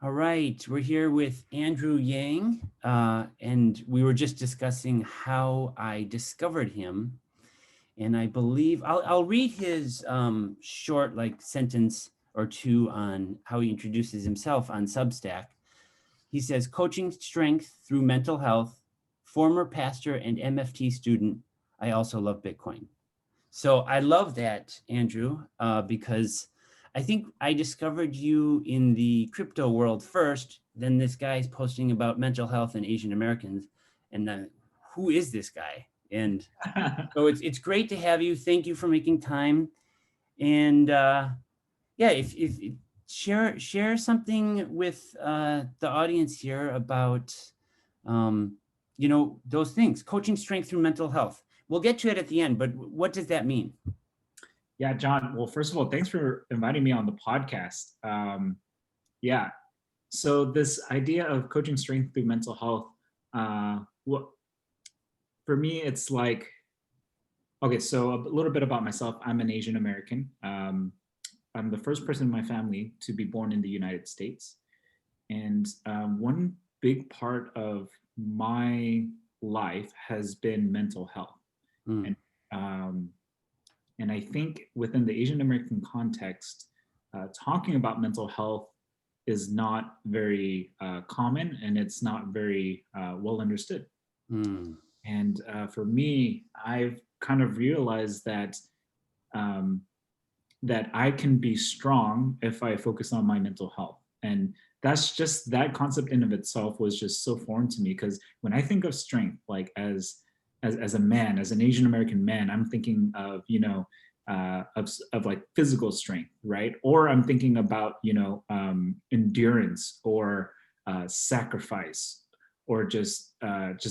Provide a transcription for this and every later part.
All right, we're here with Andrew Yang, and we were just discussing how I discovered him. And I believe I'll read his short sentence or two on how he introduces himself on Substack. He says, coaching strength through mental health, former pastor and MFT student. I also love Bitcoin. So I love that, Andrew, because I think I discovered you in the crypto world first. Then this guy's posting about mental health and Asian Americans. And then who is this guy? And so it's great to have you. Thank you for making time. And yeah, if share something with the audience here about those things, coaching strength through mental health. We'll get to it at the end, but what does that mean? Yeah, John. Well, first of all, thanks for inviting me on the podcast. Yeah, so this idea of coaching strength through mental health, what for me, it's like, okay, so a little bit about myself. I'm an Asian American. I'm the first person in my family to be born in the United States, and one big part of my life has been mental health, Mm, and um, and I think within the Asian American context, talking about mental health is not very common, and it's not very well understood. mm, And for me, I've kind of realized that um, that I can be strong if I focus on my mental health. And that's just that concept in of itself was just so foreign to me, because when I think of strength, like as a man, as an Asian American man, I'm thinking of of like physical strength, right? Or I'm thinking about endurance or sacrifice, or just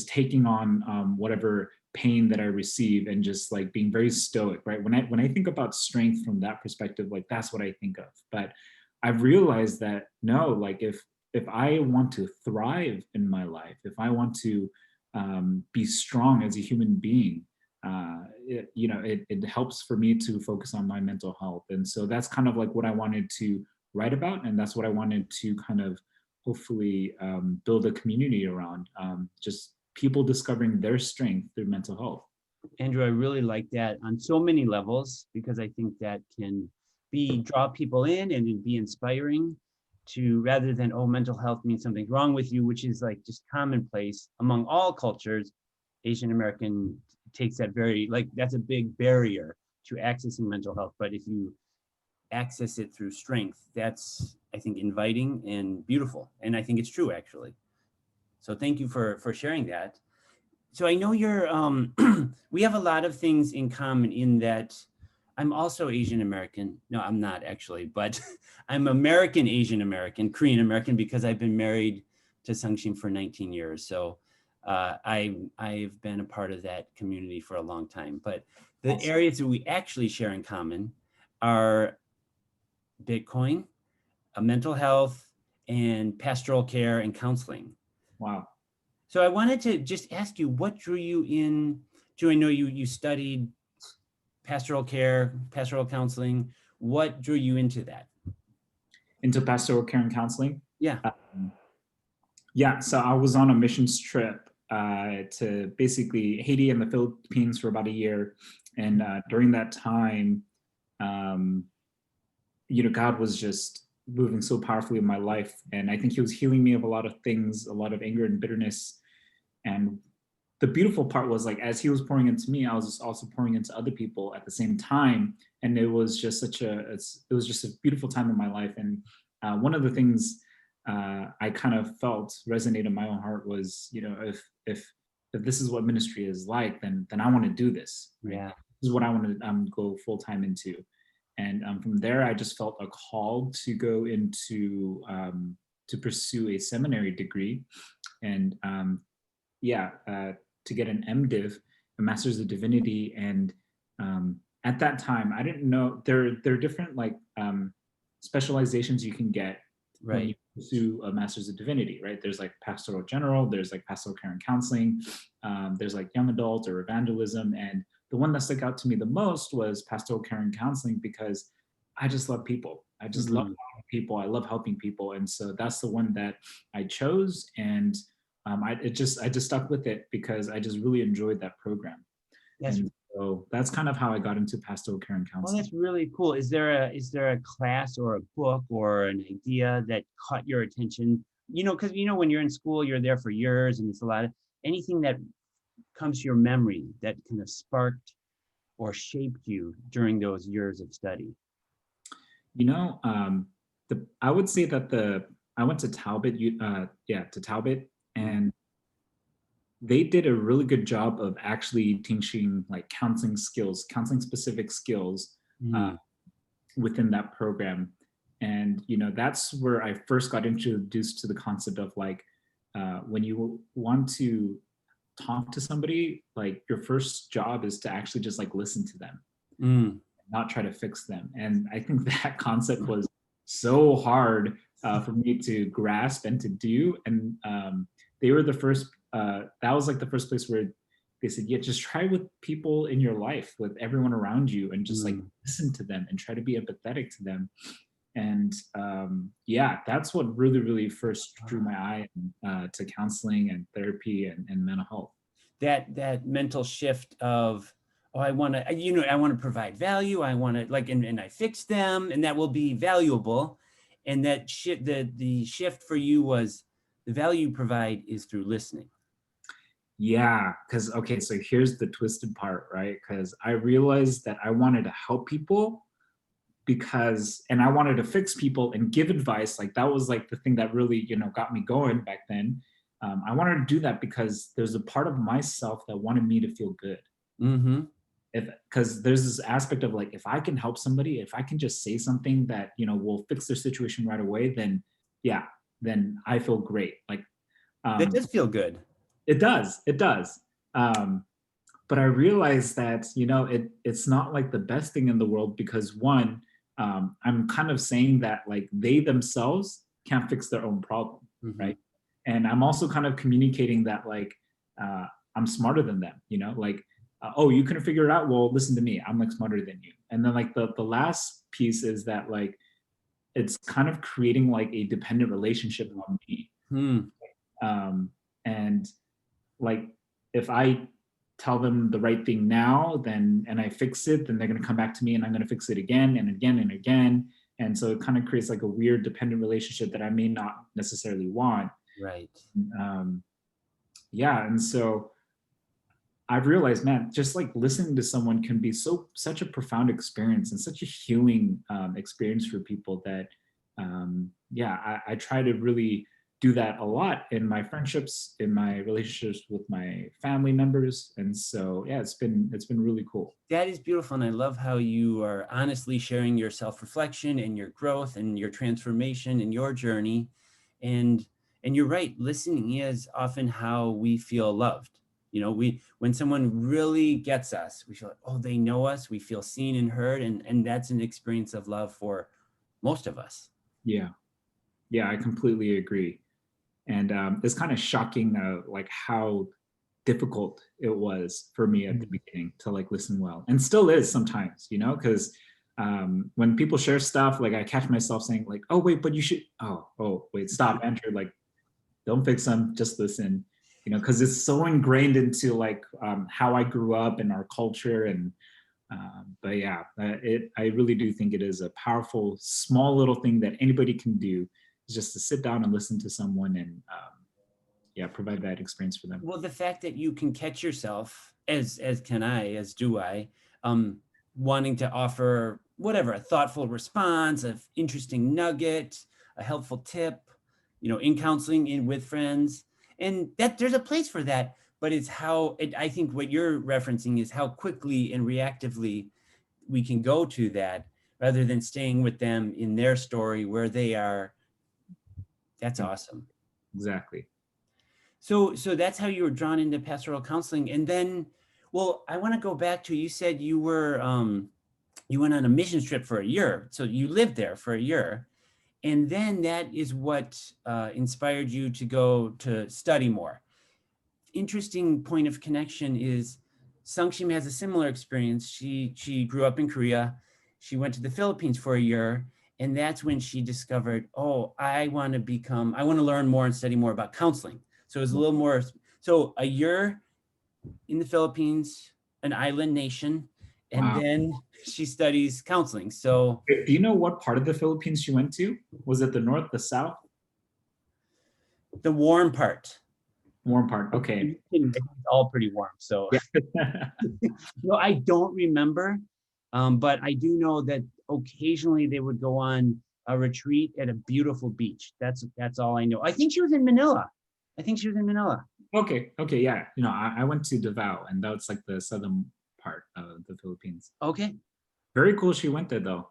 taking on whatever pain that I receive and just like being very stoic, right? When I think about strength from that perspective, like that's what I think of. But I've realized that no, like if I want to thrive in my life, if I want to be strong as a human being, it helps for me to focus on my mental health. And so that's kind of like what I wanted to write about, and that's what I wanted to kind of hopefully build a community around, just people discovering their strength through mental health. Andrew, I really like that on so many levels because I think that can draw people in and be inspiring to, rather than, oh, mental health means something's wrong with you, which is like just commonplace among all cultures. Asian American takes that very, like, that's a big barrier to accessing mental health. But if you access it through strength, that's, I think, inviting and beautiful. And I think it's true, actually. So thank you for sharing that. So I know you're, we have a lot of things in common in that I'm also Asian American. No, I'm not actually, but I'm American Asian American, Korean American, because I've been married to Sungshim for 19 years. So I've been a part of that community for a long time. But the Awesome. areas that we actually share in common are Bitcoin, mental health, and pastoral care and counseling. Wow. So I wanted to just ask you, what drew you in to, I know you studied pastoral care, pastoral counseling. What drew you into that? Into pastoral care and counseling. Yeah. Um, yeah, so I was on a missions trip to basically Haiti and the Philippines for about a year, and during that time, um, God was just moving so powerfully in my life, and I think He was healing me of a lot of things, a lot of anger and bitterness. And the beautiful part was, like, as He was pouring into me, I was just also pouring into other people at the same time, and it was just it was just a beautiful time in my life. And one of the things I kind of felt resonate in my own heart was, if this is what ministry is like, then I want to do this, right? Yeah. This is what I want to go full time into. And from there, I just felt a call to go into to pursue a seminary degree, and to get an MDiv, a Master's of Divinity. And at that time, I didn't know there are different specializations you can get when you Right. pursue a Master's of Divinity, right? There's like pastoral general, there's like pastoral care and counseling, there's like young adult or evangelism. And the one that stuck out to me the most was pastoral care and counseling, because I just love people. I just love people. I love helping people. And so that's the one that I chose. And I just stuck with it because I just really enjoyed that program. That's And so that's kind of how I got into pastoral care and Oh, counseling. that's really cool. Is there a class or a book or an idea that caught your attention? Because when you're in school, you're there for years, and it's a lot of anything that comes to your memory that kind of sparked or shaped you during those years of study. You know, I would say that I went to Talbot, to Talbot, and they did a really good job of actually teaching like counseling skills, counseling specific skills uh, Mm, within that program. And that's where I first got introduced to the concept of like when you want to talk to somebody, like your first job is to actually just like listen to them, mm, not try to fix them. And I think that concept was so hard for me to grasp and to do. And they were the first, that was like the first place where they said, yeah, just try with people in your life, with everyone around you, and just like mm. listen to them and try to be empathetic to them. And yeah, that's what really, really first drew my eye to counseling and therapy and mental health. That mental shift of, oh, I want to provide value. I want to and I fix them, and that will be valuable. And that shift, the shift for you was the value you provide is through listening. Yeah, because okay, so here's the twisted part, right? Because I realized that I wanted to help people and I wanted to fix people and give advice. Like that was like the thing that really, got me going back then. I wanted to do that because there's a part of myself that wanted me to feel good. Mm-hmm. Because there's this aspect of like, if I can help somebody, if I can just say something that, will fix their situation right away, then yeah, then I feel great. Like, That um, does feel good. it does. Um, but I realized that it's not like the best thing in the world because one, I'm kind of saying that like they themselves can't fix their own problem, Mm-hmm. right? And I'm also kind of communicating that like uh, I'm smarter than them, like oh, you couldn't figure it out, well listen to me, I'm like smarter than you. And then like the last piece is that like it's kind of creating like a dependent relationship on me. Hmm. um, and like if I tell them the right thing now, then and I fix it, then they're going to come back to me and I'm going to fix it again and again and again. And so it kind of creates like a weird dependent relationship that I may not necessarily want. Right. um, yeah, and so I've realized, man, just like listening to someone can be such a profound experience and such a healing experience for people that yeah, I try to really do that a lot in my friendships, in my relationships with my family members. And so yeah, it's been really cool. That is beautiful. And I love how you are honestly sharing your self-reflection and your growth and your transformation and your journey. And and you're right, listening is often how we feel loved. When someone really gets us, we feel like, oh, they know us, we feel seen and heard, and that's an experience of love for most of us. Yeah, yeah, I completely agree. And it's kind of shocking like how difficult it was for me at the beginning to like listen well, and still is sometimes, because when people share stuff, like I catch myself saying like, oh wait, but you should, oh wait, stop, Andrew, like don't fix them, just listen, because it's so ingrained into like how I grew up and our culture. And but yeah, I really do think it is a powerful small little thing that anybody can do, is just to sit down and listen to someone and yeah, provide that experience for them. Well, the fact that you can catch yourself, as can I, as do I, um, wanting to offer whatever, a thoughtful response, an interesting nugget, a helpful tip, in counseling, with friends, and that there's a place for that. But it's I think what you're referencing is how quickly and reactively we can go to that rather than staying with them in their story where they are. That's awesome. Exactly. So that's how you were drawn into pastoral counseling. And then, well, I want to go back to, you said you went on a mission trip for a year. So you lived there for a year. And then that is what inspired you to go to study more. Interesting point of connection is Sangshim has a similar experience. She grew up in Korea, she went to the Philippines for a year, and that's when she discovered, oh, I want to learn more and study more about counseling. So it was a little more, so a year in the Philippines, an island nation, and Wow. then she studies counseling. So Do you know what part of the Philippines she went to? Was it the north, the south? the warm part. Warm part. Okay. It's all pretty warm. So Yeah. no, I don't remember, but I do know that occasionally they would go on a retreat at a beautiful beach. That's all I know. I think she was in Manila. I think she was in Manila. Okay. Okay. Yeah. You know, I went to Davao, and that's like the southern part of the Philippines. Okay. Very cool. She went there though.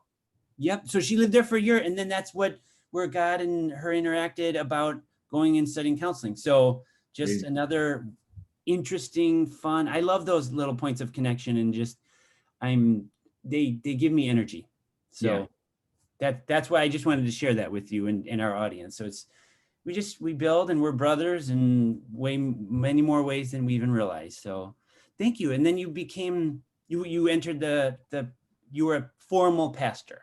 Yep. So she lived there for a year, and then that's where God and her interacted about going and studying counseling. So just Crazy. another interesting, fun. I love those little points of connection, and just they give me energy. Yeah. So that's why I just wanted to share that with you and our audience. So it's we build, and we're brothers in many more ways than we even realize. So thank you. And then you entered you were a formal pastor.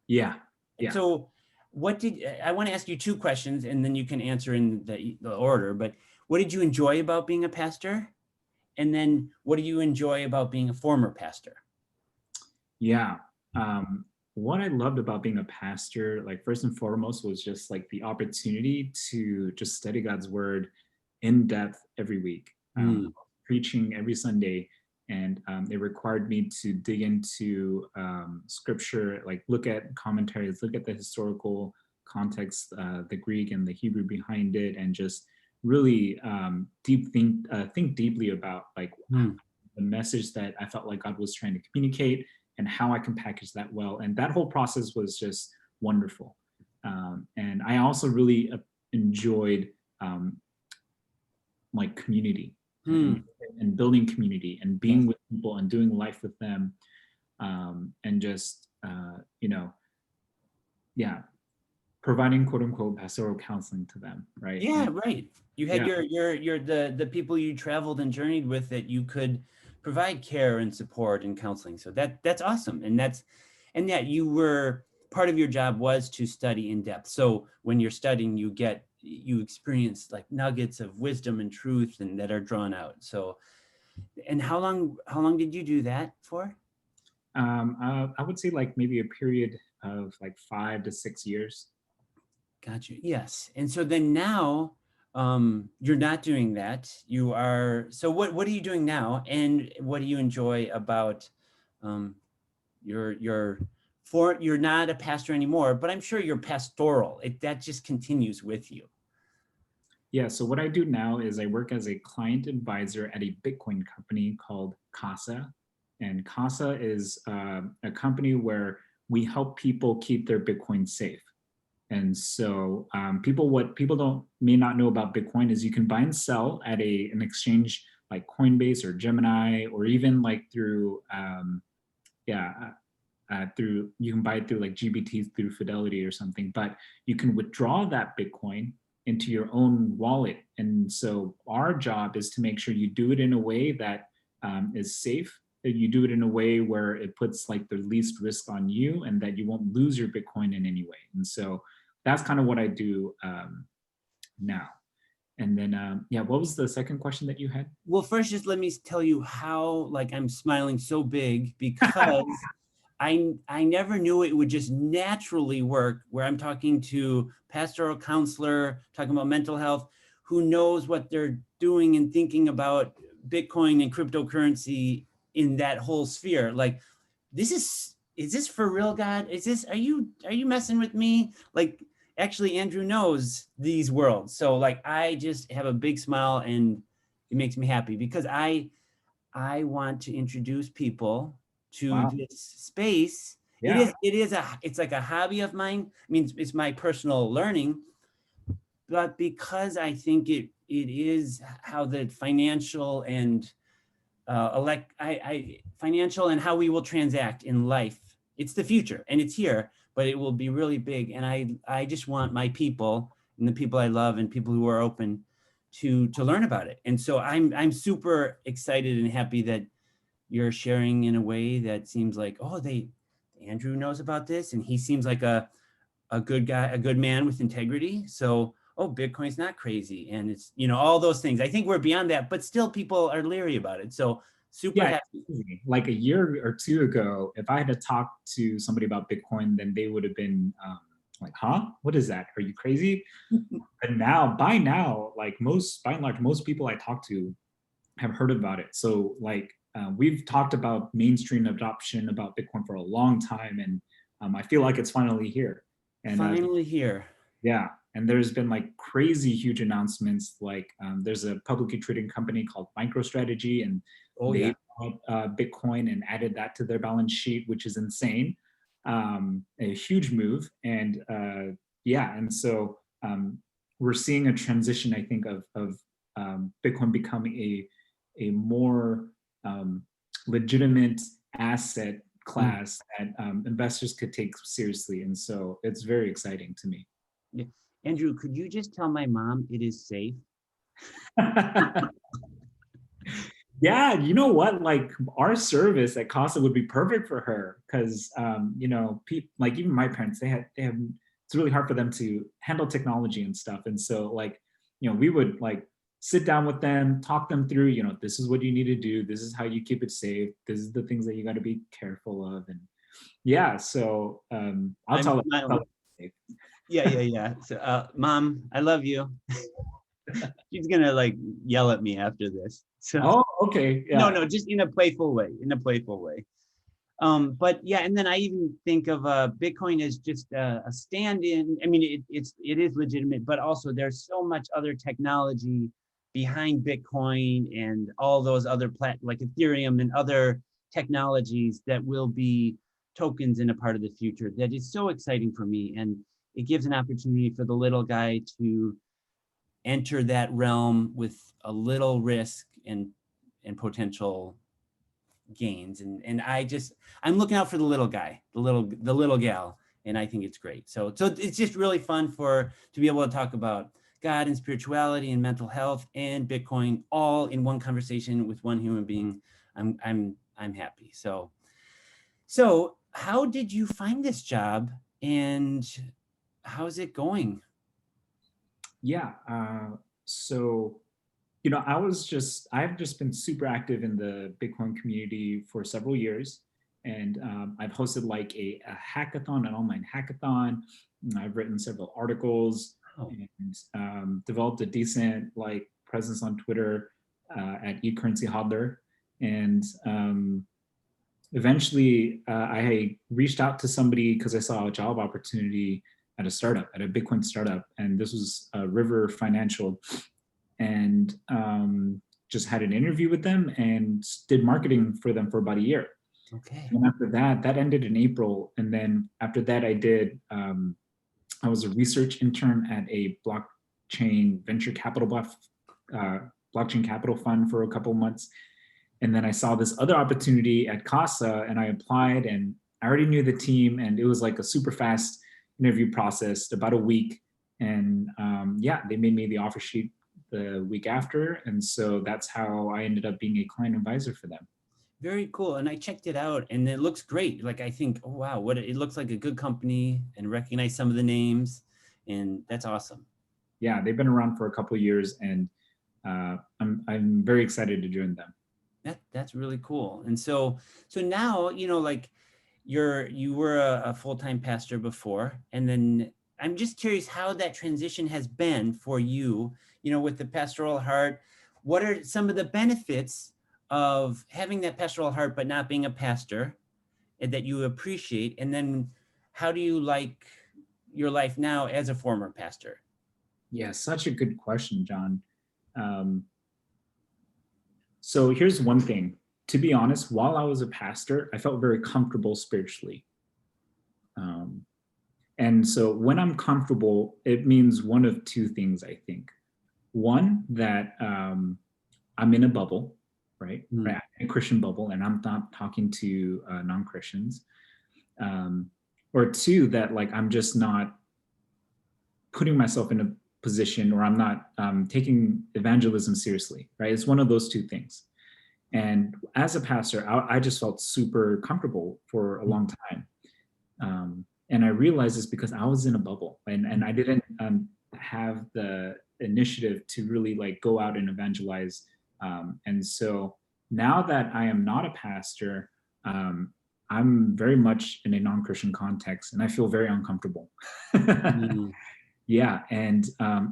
Yeah. And Yeah. so I want to ask you two questions, and then you can answer in the order, but what did you enjoy about being a pastor? And then what do you enjoy about being a former pastor? Yeah. What I loved about being a pastor, like first and foremost, was just like the opportunity to just study God's word in depth every week, Mm, preaching every Sunday. And it required me to dig into scripture, like look at commentaries, look at the historical context, the Greek and the Hebrew behind it, and just really think deeply about like mm. the message that I felt like God was trying to communicate and how I can package that well. And that whole process was just wonderful. And I also really enjoyed like community and, Hmm. and building community and being Yes. with people and doing life with them, and just yeah, providing quote unquote pastoral counseling to them, right? Yeah, And right. You had yeah, the people you traveled and journeyed with that you could provide care and support and counseling. So that's awesome. And that you were part of your job was to study in depth. So when you're studying, you experience like nuggets of wisdom and truth and that are drawn out. So and how long did you do that for? I would say like maybe a period of like 5 to 6 years. Gotcha. Yes. And so then now you're not doing that. You are, so what are you doing now? And what do you enjoy about um, your you're not a pastor anymore, but I'm sure you're pastoral. That just continues with you. Yeah, so what I do now is I work as a client advisor at a Bitcoin company called Casa. And Casa is a company where we help people keep their Bitcoin safe. And so what people don't may not know about Bitcoin is you can buy and sell at an exchange like Coinbase or Gemini, or even like through yeah through you can buy it through like GBT through Fidelity or something, but you can withdraw that Bitcoin into your own wallet. And so our job is to make sure you do it in a way that is safe, that you do it in a way where it puts like the least risk on you and that you won't lose your Bitcoin in any way. And so that's kind of what I do now. And then, yeah, what was the second question that you had? Well, first, just let me tell you how like I'm smiling so big because I never knew it would just naturally work where I'm talking to pastoral counselor, talking about mental health, who knows what they're doing and thinking about Bitcoin and cryptocurrency in that whole sphere. Like, is this for real, God? Are you messing with me? Like, actually, Andrew knows these worlds. So like, I just have a big smile and it makes me happy because I want to introduce people to Wow. this space. Yeah. It's like a hobby of mine. I mean, it's my personal learning, but because I think it is how the financial and financial and how we will transact in life. It's the future and it's here, but it will be really big. And I just want my people and the people I love and people who are open to learn about it. And so I'm super excited and happy that you're sharing in a way that seems like, oh, they Andrew knows about this and he seems like a good guy, a good man with integrity. So, oh, Bitcoin's not crazy. And it's, all those things. I think we're beyond that, but still people are leery about it. So super Yeah, happy. like a year or two ago, if I had to talk to somebody about Bitcoin, then they would have been like, huh? What is that? Are you crazy? And now, by now, like by and large, most people I talk to have heard about it. So like we've talked about mainstream adoption about Bitcoin for a long time, and I feel like it's finally here. And Finally here. yeah, and there's been like crazy huge announcements. Like there's a publicly traded company called MicroStrategy, and Oh they yeah. bought Bitcoin and added that to their balance sheet, which is insane. A huge move, and yeah, and so we're seeing a transition, I think, of Bitcoin becoming a more legitimate asset class that investors could take seriously, and so it's very exciting to me. Yeah. Andrew, could you just tell my mom it is safe? Yeah, you know what? Like our service at Casa would be perfect for her because like even my parents, they have it's really hard for them to handle technology and stuff. And so like, we would like sit down with them, talk them through, this is what you need to do, this is how you keep it safe, this is the things that you got to be careful of. And yeah, so I'll tell her. Yeah. So, Mom, I love you. She's gonna like yell at me after this. So Oh, okay. Yeah. no, just in a playful way. But yeah, and then I even think of Bitcoin as just a stand-in. I mean, it is legitimate, but also there's so much other technology behind Bitcoin and all those other like Ethereum and other technologies that will be tokens in a part of the future that is so exciting for me. And it gives an opportunity for the little guy to enter that realm with a little risk and potential gains. And I'm looking out for the little guy, the little gal, and I think it's great. So it's just really fun to be able to talk about God and spirituality and mental health and Bitcoin all in one conversation with one human being. I'm happy. So how did you find this job and how's it going? Yeah. So I've just been super active in the Bitcoin community for several years. And I've hosted like a hackathon, an online hackathon. I've written several articles and developed a decent like presence on Twitter at eCurrency Hodler. And eventually I reached out to somebody because I saw a job opportunity at a Bitcoin startup. And this was River Financial, and just had an interview with them and did marketing for them for about a year. Okay. And after that ended in April. And then after that, I was a research intern at a blockchain venture capital blockchain capital fund for a couple of months. And then I saw this other opportunity at Casa, and I applied, and I already knew the team, and it was like a super fast interview process, about a week. And yeah, they made me the offer sheet the week after. And so that's how I ended up being a client advisor for them. Very cool. And I checked it out and it looks great. Like I think, oh wow, it looks like a good company, and recognize some of the names, and that's awesome. Yeah, they've been around for a couple of years, and I'm very excited to join them. That's really cool. And so now, like you were a full-time pastor before, and then I'm just curious how that transition has been for you, with the pastoral heart. What are some of the benefits of having that pastoral heart but not being a pastor, and that you appreciate? And then how do you like your life now as a former pastor? Yeah, such a good question, John. So here's one thing. To be honest, while I was a pastor, I felt very comfortable spiritually. And so when I'm comfortable, it means one of two things, I think. One, that I'm in a bubble, right? Mm. Right, a Christian bubble, and I'm not talking to non-Christians. Or two, that like I'm just not putting myself in a position, or I'm not taking evangelism seriously, right? It's one of those two things. And as a pastor, I just felt super comfortable for a long time. And I realized it's because I was in a bubble, and I didn't have the initiative to really like go out and evangelize. And so now that I am not a pastor, I'm very much in a non-Christian context, and I feel very uncomfortable. Mm, Yeah, and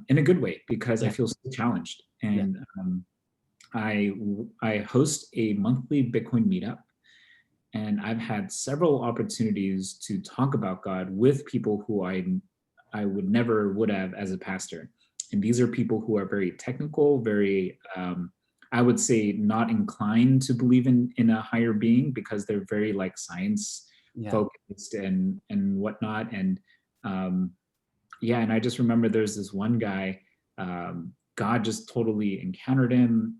in a good way, because I yeah, feel so challenged. yeah. And I host a monthly Bitcoin meetup, and I've had several opportunities to talk about God with people who I would never would have as a pastor. And these are people who are very technical, very I would say not inclined to believe in a higher being, because they're very like science Yeah. focused and whatnot. And um, yeah, and I just remember there's this one guy, God just totally encountered him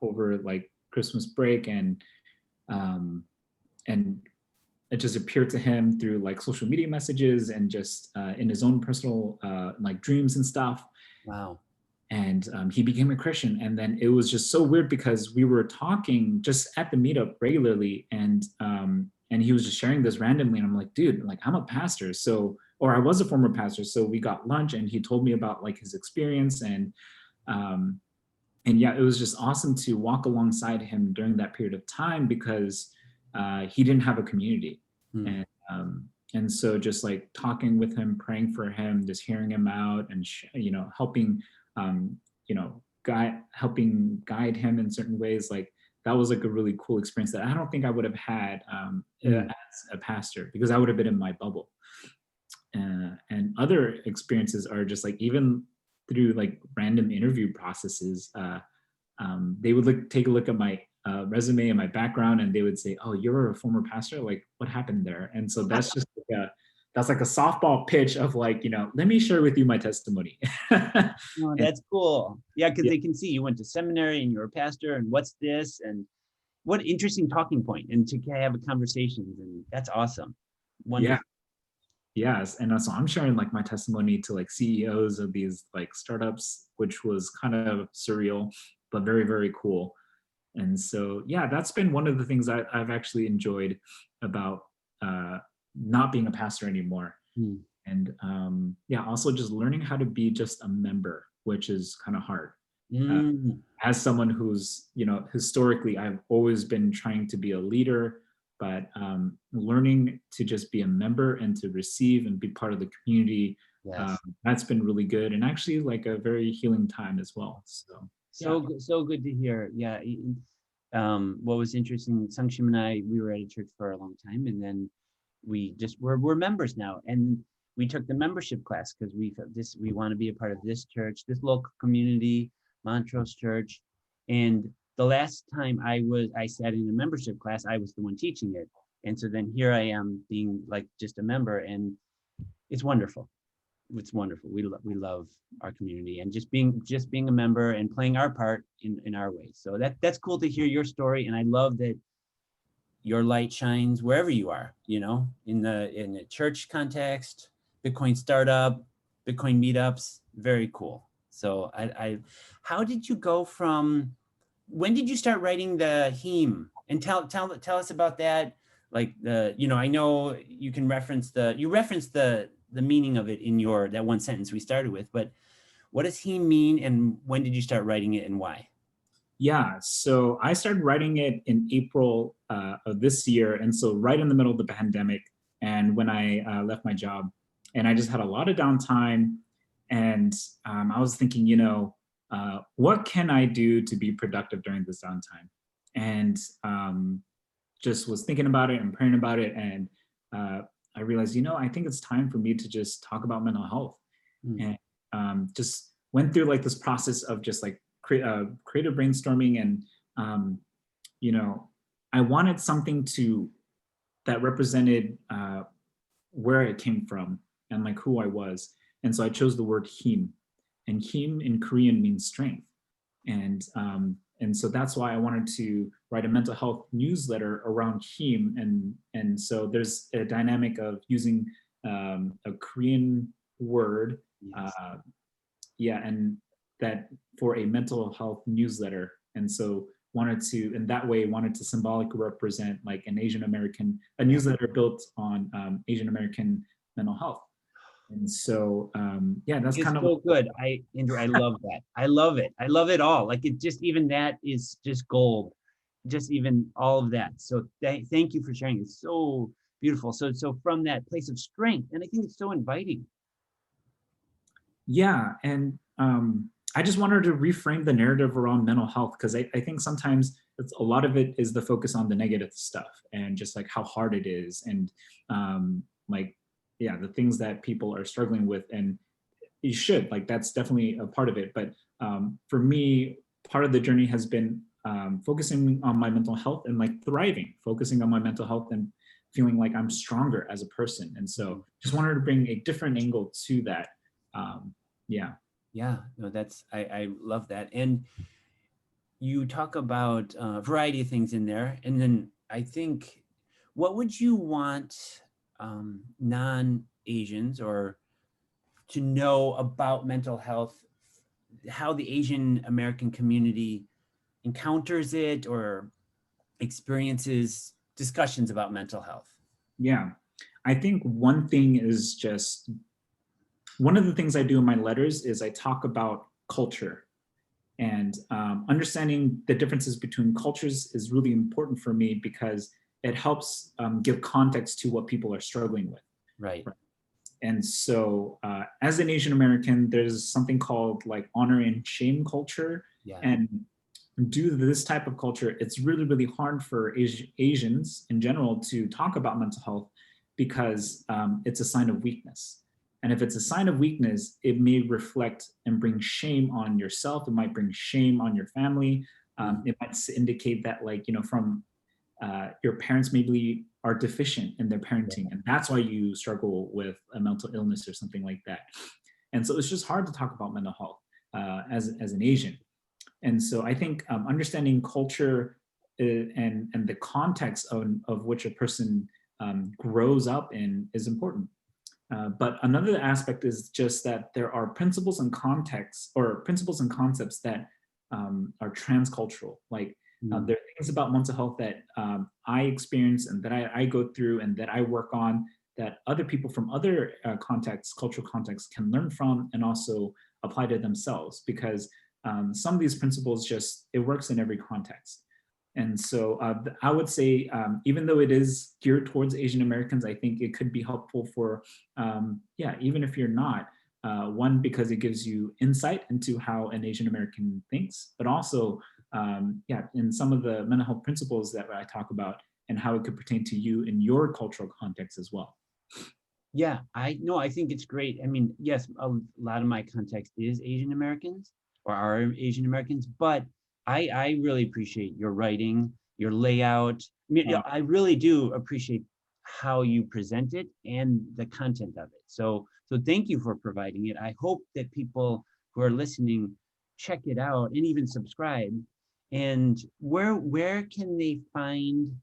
over like Christmas break, um, and it just appeared to him through like social media messages and just in his own personal like dreams and stuff. Wow. And he became a Christian. And then it was just so weird because we were talking just at the meetup regularly, and he was just sharing this randomly, and I'm like, dude, like I'm a pastor, so, or I was a former pastor, so we got lunch, and he told me about like his experience, um, and yeah, it was just awesome to walk alongside him during that period of time, because he didn't have a community. Mm, And so just like talking with him, praying for him, just hearing him out, and helping helping guide him in certain ways, like that was like a really cool experience that I don't think I would have had mm, as a pastor, because I would have been in my bubble. And other experiences are just like, even through like random interview processes, they would take a look at my resume and my background, and they would say, "Oh, you're a former pastor. Like, what happened there?" And so that's like a softball pitch of like, let me share with you my testimony. no, And that's cool. Yeah, because yeah, they can see you went to seminary and you're a pastor, and what's this, and what interesting talking point, and to have a conversation, and that's awesome. yeah, Wonderful. yes. And so I'm sharing like my testimony to like CEOs of these like startups, which was kind of surreal, but very, very cool. And so, yeah, that's been one of the things I've actually enjoyed about uh, not being a pastor anymore. Mm, And yeah, also just learning how to be just a member, which is kind of hard. Uh, mm, as someone who's, historically, I've always been trying to be a leader, but learning to just be a member and to receive and be part of the community, yes. that's been really good, and actually like a very healing time as well. So, yeah. So good, so good to hear. Yeah. What was interesting, Sangshim and I, we were at a church for a long time, and then we're members now, and we took the membership class because we want to be a part of this church, this local community, Montrose Church. And the last time I sat in a membership class, I was the one teaching it, and so then here I am being like just a member, and it's wonderful. It's wonderful. We love our community, and just being a member and playing our part in our ways. So that's cool to hear your story, and I love that your light shines wherever you are. In the church context, Bitcoin startup, Bitcoin meetups, very cool. So how did you go from? When did you start writing the HEEM? And tell us about that. Like I know you reference the meaning of it in that one sentence we started with, but what does HEEM mean, and when did you start writing it, and why? Yeah, so I started writing it in April of this year, and so right in the middle of the pandemic, and when I left my job, and I just had a lot of downtime, and I was thinking, what can I do to be productive during this downtime? And just was thinking about it and praying about it, and uh, I realized, I think it's time for me to just talk about mental health, Hmm. and just went through like this process of just like creative brainstorming, and um, you know I wanted something that represented where I came from and like who I was, and so I chose the word HEEM, and HEEM in Korean means strength, and so that's why I wanted to write a mental health newsletter around HEEM, and so there's a dynamic of using a Korean word, Yes. uh, yeah, and that for a mental health newsletter. And so wanted to, in that way, wanted to symbolically represent like an Asian American, a newsletter built on Asian American mental health. And so, yeah, that's It's kind of so good. Andrew, I love that. I love it. I love it all. Like it just, even that is just gold, just even all of that. So thank you for sharing. It's so beautiful. So from that place of strength, and I think it's so inviting. yeah. And I just wanted to reframe the narrative around mental health, because I think sometimes a lot of it is the focus on the negative stuff and just like how hard it is, and like, yeah, the things that people are struggling with. And you should, like, that's definitely a part of it. But for me, part of the journey has been focusing on my mental health and like thriving, focusing on my mental health and feeling like I'm stronger as a person. And so just wanted to bring a different angle to that. Yeah. Yeah, no, I love that. And you talk about a variety of things in there. And then I think, what would you want non-Asians or to know about mental health, how the Asian American community encounters it or experiences discussions about mental health? Yeah. I think one thing is just, one of the things I do in my letters is I talk about culture, and understanding the differences between cultures is really important for me, because it helps give context to what people are struggling with. Right. And so as an Asian American, there's something called like honor and shame culture. Yeah. And due to this type of culture, it's really, really hard for Asians in general to talk about mental health, because it's a sign of weakness. And if it's a sign of weakness, it may reflect and bring shame on yourself. It might bring shame on your family. It might indicate that, like, you know, from your parents maybe are deficient in their parenting, and that's why you struggle with a mental illness or something like that. And so it's just hard to talk about mental health as an Asian. And so I think understanding culture and the context of which a person grows up in is important. But another aspect is just that there are principles and contexts, or principles and concepts that are transcultural. Like there are things about mental health that I experience and that I go through and that I work on, that other people from other contexts, cultural contexts, can learn from and also apply to themselves, because some of these principles just, it works in every context. And so I would say, even though it is geared towards Asian Americans, I think it could be helpful for, yeah, even if you're not, one, because it gives you insight into how an Asian American thinks, but also, yeah, in some of the mental health principles that I talk about and how it could pertain to you in your cultural context as well. Yeah, I think it's great. I mean, yes, a lot of my context is Asian Americans or are Asian Americans, but I really appreciate your writing, your layout. I mean, I really do appreciate how you present it and the content of it. So thank you for providing it. I hope that people who are listening check it out and even subscribe. And where can they find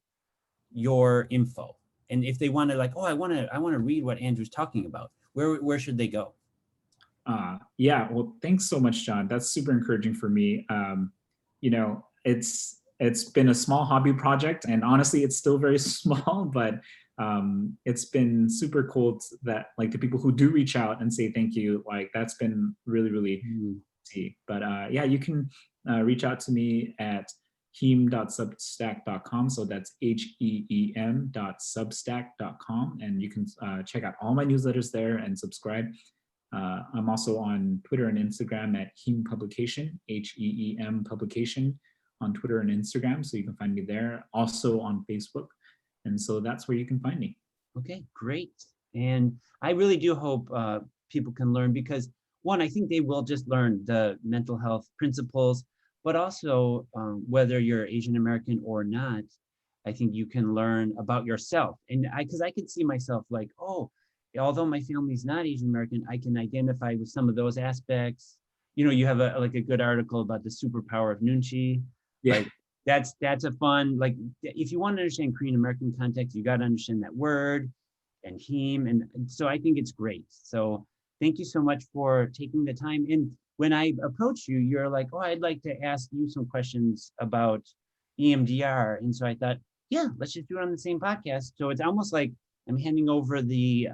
your info? And if they want to, like, oh, I want to read what Andrew's talking about, where should they go? Yeah, well, thanks so much, John. That's super encouraging for me. You know, it's been a small hobby project, and honestly, it's still very small, but it's been super cool that, like, the people who do reach out and say thank you, like, that's been really, really easy. But yeah, you can reach out to me at HEEM.substack.com. So that's HEEM.substack.com. And you can check out all my newsletters there and subscribe. I'm also on Twitter and Instagram at HEEM Publication, HEEM Publication on Twitter and Instagram. So you can find me there. Also on Facebook. And so that's where you can find me. Okay, great. And I really do hope people can learn, because one, I think they will just learn the mental health principles, but also whether you're Asian American or not, I think you can learn about yourself. And because I could see myself like, oh, although my family's not Asian American, I can identify with some of those aspects. You know, you have a good article about the superpower of Nunchi. Yeah. Like that's a fun, like, if you want to understand Korean American context, you got to understand that word and HEEM. And so I think it's great. So thank you so much for taking the time. And when I approached you, you're like, oh, I'd like to ask you some questions about EMDR. And so I thought, yeah, let's just do it on the same podcast. So it's almost like I'm handing over the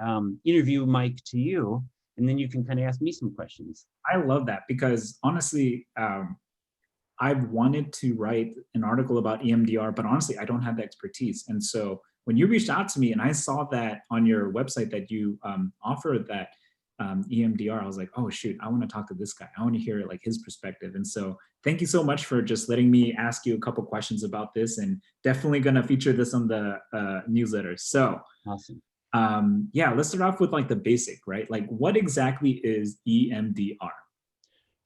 interview mic to you, and then you can kind of ask me some questions. I love that because honestly, I've wanted to write an article about EMDR, but honestly, I don't have the expertise. And so when you reached out to me and I saw that on your website that you offered that EMDR, I was like, oh shoot, I want to talk to this guy. I want to hear like his perspective. And so thank you so much for just letting me ask you a couple questions about this, and definitely going to feature this on the newsletter. So Awesome. yeah, let's start off with like the basic, right? Like what exactly is EMDR?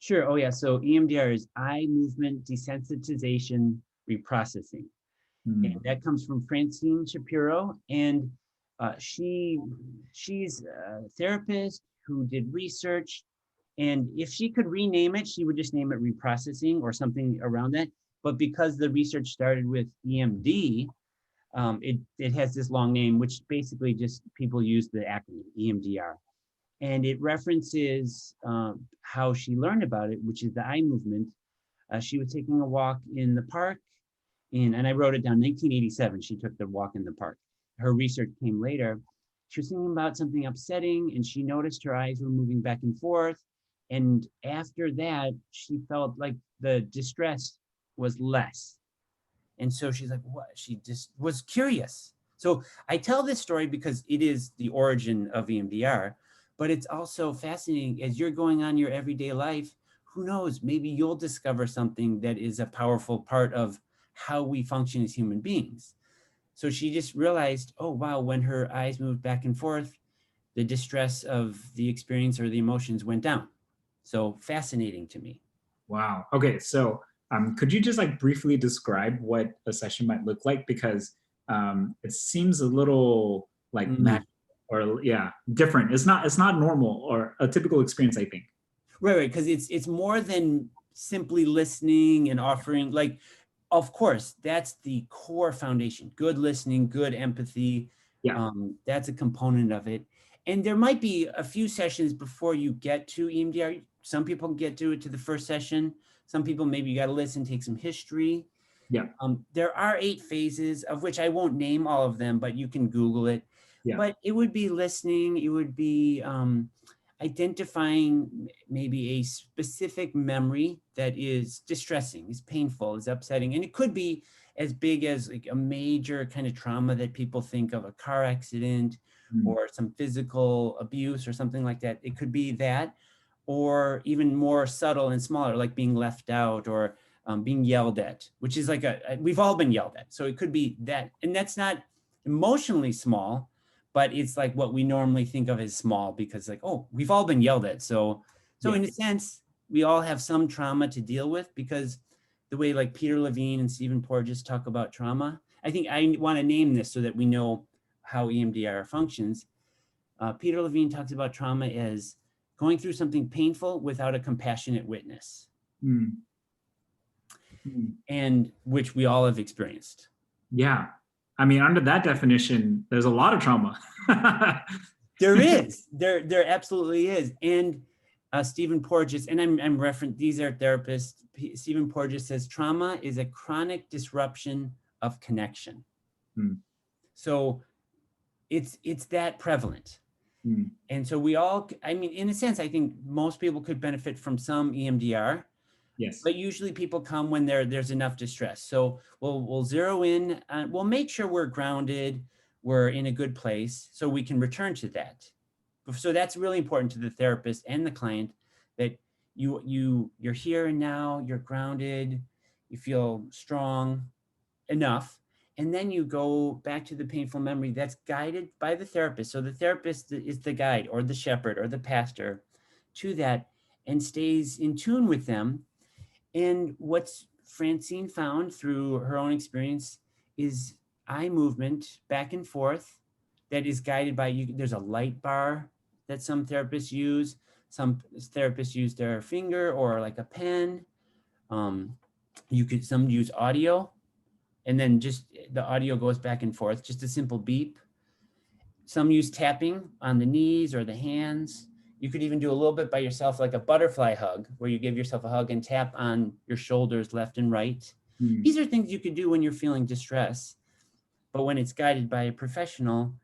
Sure. Oh, yeah. So EMDR is eye movement desensitization reprocessing. And that comes from Francine Shapiro. And she's a therapist who did research. And if she could rename it, she would just name it reprocessing or something around that. But because the research started with EMD, it has this long name, which basically just people use the acronym EMDR. And it references how she learned about it, which is the eye movement. She was taking a walk in the park, and I wrote it down, 1987, she took the walk in the park. Her research came later. She was thinking about something upsetting, and she noticed her eyes were moving back and forth. And after that, she felt like the distress was less. And so she's like, what? She just was curious. So I tell this story because it is the origin of EMDR, but it's also fascinating as you're going on your everyday life. Who knows, maybe you'll discover something that is a powerful part of how we function as human beings. So she just realized, oh, wow, when her eyes moved back and forth, the distress of the experience or the emotions went down. So fascinating to me. Wow. Okay. So could you just like briefly describe what a session might look like? Because it seems a little like magic or yeah, different. It's not normal or a typical experience, I think. Right, because it's more than simply listening and offering, like, of course, that's the core foundation. Good listening, good empathy. Yeah. That's a component of it. And there might be a few sessions before you get to EMDR. Some people get to it to the first session. Some people, maybe you got to listen, take some history. Yeah. There are 8 phases, of which I won't name all of them, but you can Google it. Yeah. But it would be listening. It would be identifying maybe a specific memory that is distressing, is painful, is upsetting. And it could be as big as like a major kind of trauma that people think of, a car accident or some physical abuse or something like that. It could be that, or even more subtle and smaller, like being left out or being yelled at, which is like we've all been yelled at. So it could be that, and that's not emotionally small, but it's like what we normally think of as small because like, oh, we've all been yelled at. So Yeah. in a sense, we all have some trauma to deal with, because the way like Peter Levine and Stephen Porges talk about trauma, I think I want to name this so that we know how EMDR functions. Peter Levine talks about trauma as going through something painful without a compassionate witness, and which we all have experienced. Yeah. I mean, under that definition, there's a lot of trauma. There is. There absolutely is. And Stephen Porges, and I'm referencing, these are therapists. Stephen Porges says trauma is a chronic disruption of connection. So it's that prevalent. And so we all, I mean, in a sense, I think most people could benefit from some EMDR. Yes. But usually people come when there's enough distress. So we'll zero in, we'll make sure we're grounded, we're in a good place, so we can return to that. So that's really important to the therapist and the client, that you're here and now, you're grounded, you feel strong enough, and then you go back to the painful memory that's guided by the therapist. So the therapist is the guide or the shepherd or the pastor to that, and stays in tune with them. And what's Francine found through her own experience is eye movement back and forth that is guided by you. There's a light bar that some therapists use. Some therapists use their finger or like a pen. Some use audio, and then just the audio goes back and forth, just a simple beep. Some use tapping on the knees or the hands. You could even do a little bit by yourself, like a butterfly hug, where you give yourself a hug and tap on your shoulders left and right. Mm. These are things you could do when you're feeling distress, but when it's guided by a professional,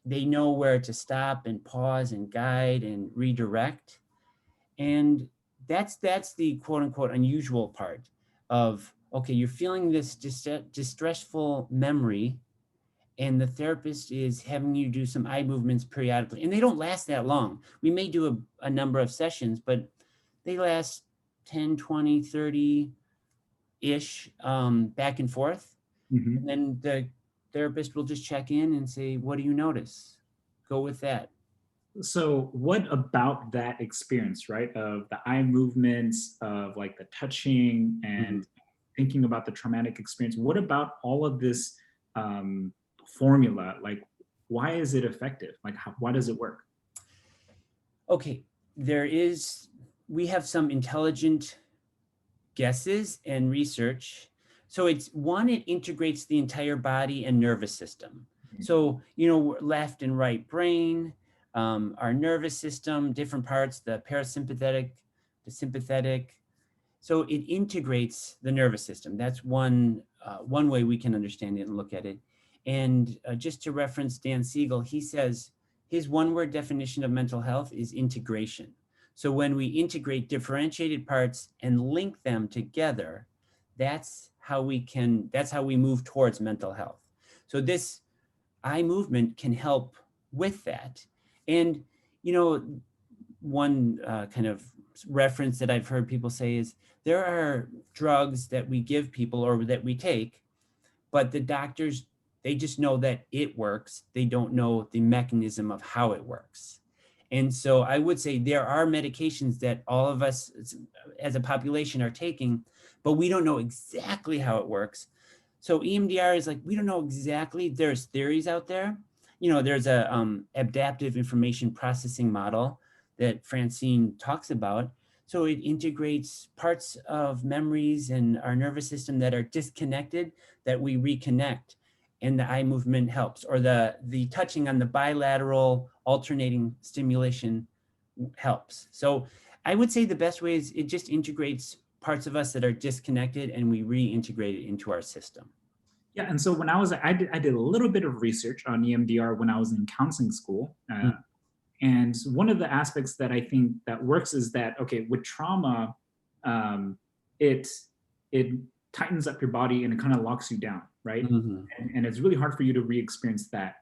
they know where to stop and pause and guide and redirect. And that's the quote unquote unusual part of, okay, you're feeling this distressful memory, and the therapist is having you do some eye movements periodically. And they don't last that long. We may do a number of sessions, but they last 10, 20, 30-ish, back and forth. Mhm. And then the therapist will just check in and say, what do you notice? Go with that. So what about that experience, right? Of the eye movements, of like the touching Mhm. and thinking about the traumatic experience. What about all of this formula? Like, why is it effective? Like, why does it work? Okay, we have some intelligent guesses and research. So it's one, it integrates the entire body and nervous system. So, left and right brain, our nervous system, different parts, the parasympathetic, the sympathetic. So it integrates the nervous system. That's one way we can understand it and look at it. And just to reference Dan Siegel, he says his one-word definition of mental health is integration. So when we integrate differentiated parts and link them together, that's how we move towards mental health. So this eye movement can help with that. And one kind of reference that I've heard people say is there are drugs that we give people or that we take, but the doctors, they just know that it works. They don't know the mechanism of how it works. And so I would say there are medications that all of us as a population are taking, but we don't know exactly how it works. So EMDR is like, we don't know exactly, there's theories out there. There's a adaptive information processing model that Francine talks about. So it integrates parts of memories and our nervous system that are disconnected that we reconnect, and the eye movement helps, or the touching on the bilateral alternating stimulation helps. So I would say the best way is it just integrates parts of us that are disconnected and we reintegrate it into our system. Yeah, and so when I did a little bit of research on EMDR when I was in counseling school, Mm. and one of the aspects that I think that works is that, okay, with trauma, um, it it tightens up your body and it kind of locks you down, right? Mhm. And it's really hard for you to re-experience that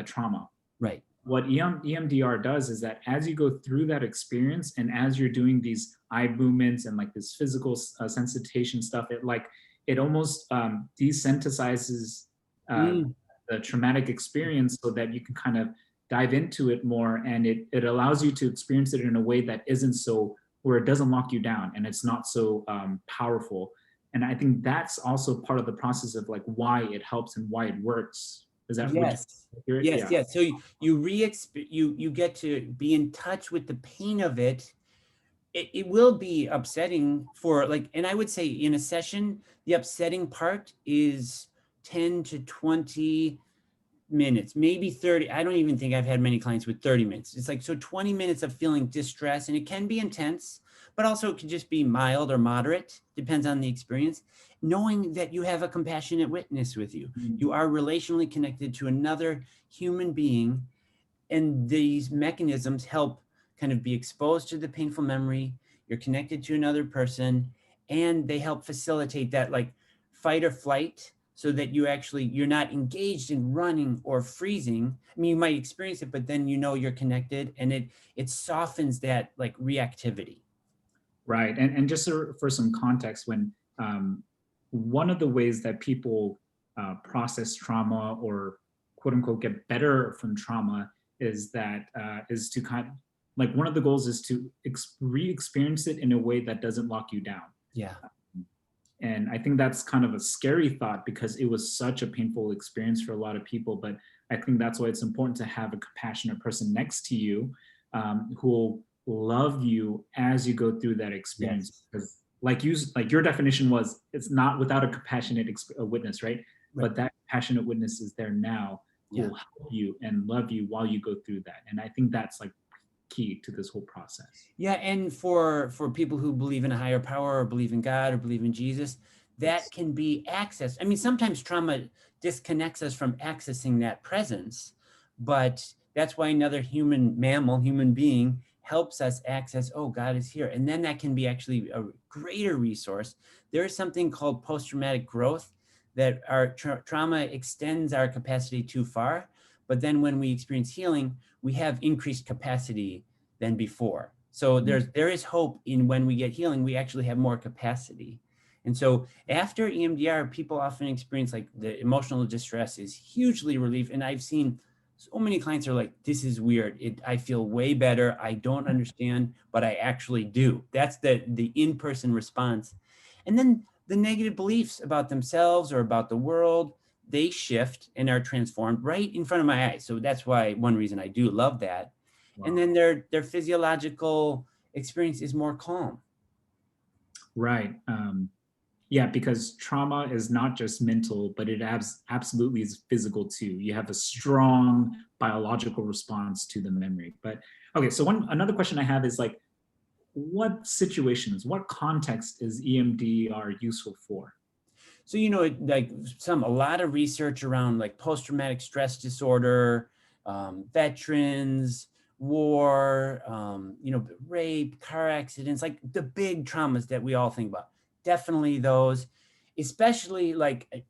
trauma. Right. What EMDR does is that as you go through that experience and as you're doing these eye movements and like this physical sensitization stuff, it almost desensitizes uh, Mm. the traumatic experience so that you can kind of dive into it more, and it allows you to experience it in a way that isn't so, where it doesn't lock you down and it's not so powerful. And I think that's also part of the process of like why it helps and why it works. Is that, would you Yes. hear it? Yes, Yeah. yes. So you get to be in touch with the pain of it. It will be upsetting for, like, and I would say in a session, the upsetting part is 10 to 20 minutes, maybe 30. I don't even think I've had many clients with 30 minutes. It's like, so 20 minutes of feeling distress, and it can be intense, but also it can just be mild or moderate, depends on the experience. Knowing that you have a compassionate witness with you, Mm. you are relationally connected to another human being, and these mechanisms help kind of be exposed to the painful memory. You're connected to another person, and they help facilitate that, like, fight or flight, so that you're not engaged in running or freezing. I mean, you might experience it, but then you're connected, and it softens that, like, reactivity. Right. And just for some context, when one of the ways that people process trauma or quote unquote get better from trauma is to kind of, like, one of the goals is to re-experience it in a way that doesn't lock you down. Yeah. And I think that's kind of a scary thought because it was such a painful experience for a lot of people. But I think that's why it's important to have a compassionate person next to you who will love you as you go through that experience. Yes. Because like your definition was, it's not without a compassionate witness, right? Right. But that passionate witness is there now who Yeah. will help you and love you while you go through that. And I think that's like key to this whole process. Yeah, and for people who believe in a higher power or believe in God or believe in Jesus, that can be accessed. I mean, sometimes trauma disconnects us from accessing that presence, but that's why another human being helps us access, oh, God is here. And then that can be actually a greater resource. There is something called post-traumatic growth, that our trauma extends our capacity too far. But then when we experience healing, we have increased capacity than before. So there is hope in when we get healing, we actually have more capacity. And so after EMDR, people often experience like the emotional distress is hugely relieved. And I've seen so many clients are like, this is weird. I feel way better. I don't understand, but I actually do. That's the in-person response. And then the negative beliefs about themselves or about the world, they shift and are transformed right in front of my eyes. So that's why one reason I do love that. Wow. And then their physiological experience is more calm. Right. Yeah, because trauma is not just mental, but it absolutely is physical too. You have a strong biological response to the memory. But okay, so another question I have is like, what situations, what context is EMDR useful for? So, you know, like a lot of research around like post-traumatic stress disorder, veterans, war, you know, rape, car accidents, like the big traumas that we all think about. Definitely those, especially like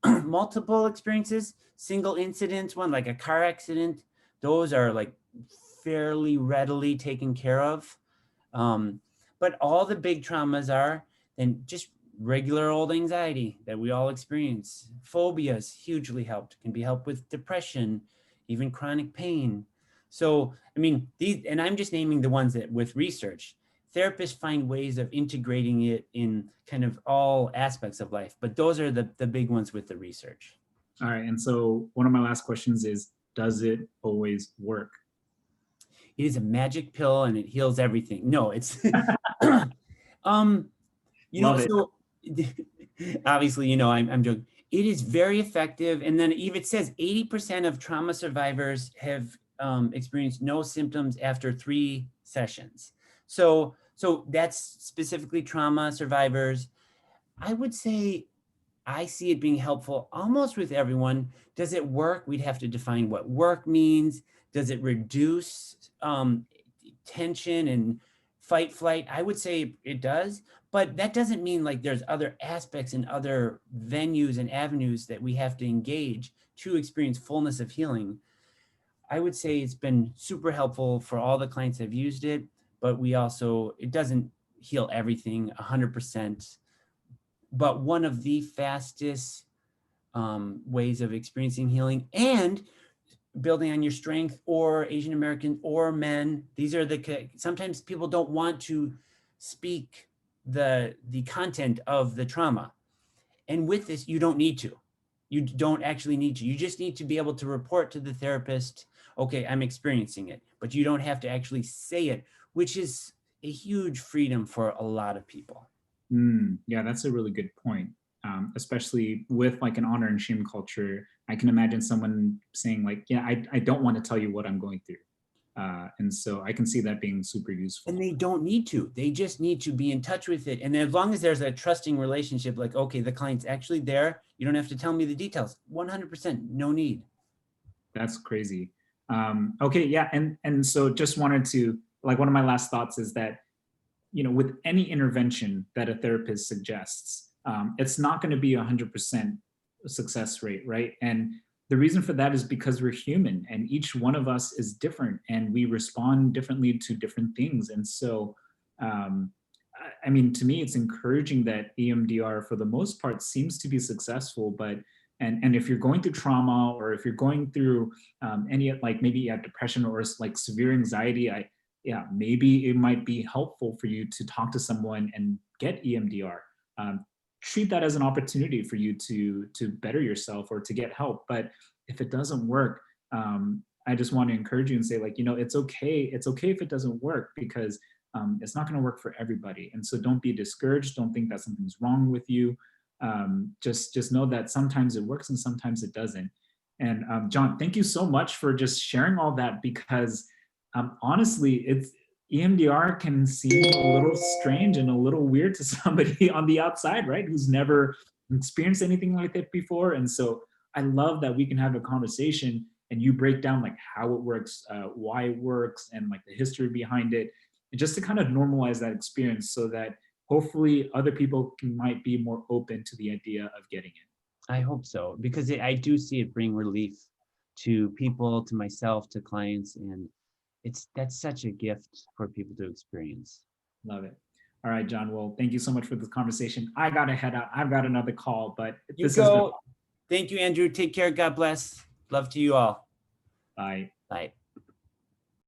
multiple experiences, single incidents, one like a car accident, those are like fairly readily taken care of. But all the big traumas are, and just regular old anxiety that we all experience. Phobias hugely helped, can be helped with depression, even chronic pain. So, I mean, and I'm just naming the ones that with research, therapists find ways of integrating it in kind of all aspects of life, but those are the big ones with the research. All right, and so one of my last questions is, does it always work? It is a magic pill and it heals everything. No, it's, you know, Love it. so obviously, you know, I'm joking. It is very effective. And then even it says 80% of trauma survivors have experienced no symptoms after 3 sessions. So that's specifically trauma survivors. I would say I see it being helpful almost with everyone. Does it work? We'd have to define what work means. Does it reduce tension and fight flight? I would say it does, but that doesn't mean like there's other aspects and other venues and avenues that we have to engage to experience fullness of healing. I would say it's been super helpful for all the clients that have used it, but it doesn't heal everything 100%, but one of the fastest ways of experiencing healing and building on your strength, or Asian American or men. These are sometimes people don't want to speak the content of the trauma. And with this, you don't need to. You don't actually need to. You just need to be able to report to the therapist, okay, I'm experiencing it, but you don't have to actually say it, which is a huge freedom for a lot of people. Yeah, that's a really good point. Especially with like an honor and shame culture, I can imagine someone saying like, yeah, I don't want to tell you what I'm going through. And so I can see that being super useful. And they don't need to. They just need to be in touch with it. And as long as there's a trusting relationship, like, okay, the client's actually there, you don't have to tell me the details. 100%, no need. That's crazy. Okay, yeah, and so just wanted to, like, one of my last thoughts is that, you know, with any intervention that a therapist suggests, it's not going to be 100% success rate, right? And the reason for that is because we're human and each one of us is different and we respond differently to different things. And so, I mean, to me, it's encouraging that EMDR for the most part seems to be successful, but and if you're going through trauma or if you're going through any, like maybe you have depression or like severe anxiety, yeah, maybe it might be helpful for you to talk to someone and get EMDR. Treat that as an opportunity for you to better yourself or to get help. But if it doesn't work, I just want to encourage you and say, like, you know, it's okay. It's okay if it doesn't work, because it's not going to work for everybody. And so don't be discouraged. Don't think that something's wrong with you. Just know that sometimes it works and sometimes it doesn't. And John, thank you so much for just sharing all that, because honestly, EMDR can seem a little strange and a little weird to somebody on the outside, right? Who's never experienced anything like that before. And so I love that we can have a conversation and you break down like how it works, why it works, and like the history behind it, and just to kind of normalize that experience so that hopefully other people might be more open to the idea of getting it. I hope so, because I do see it bring relief to people, to myself, to clients, and that's such a gift for people to experience. Love it. All right, John. Well, thank you so much for this conversation. I got to head out. I've got another call, but You this has been. go. Thank you, Andrew. Take care. God bless. Love to you all. Bye. Bye.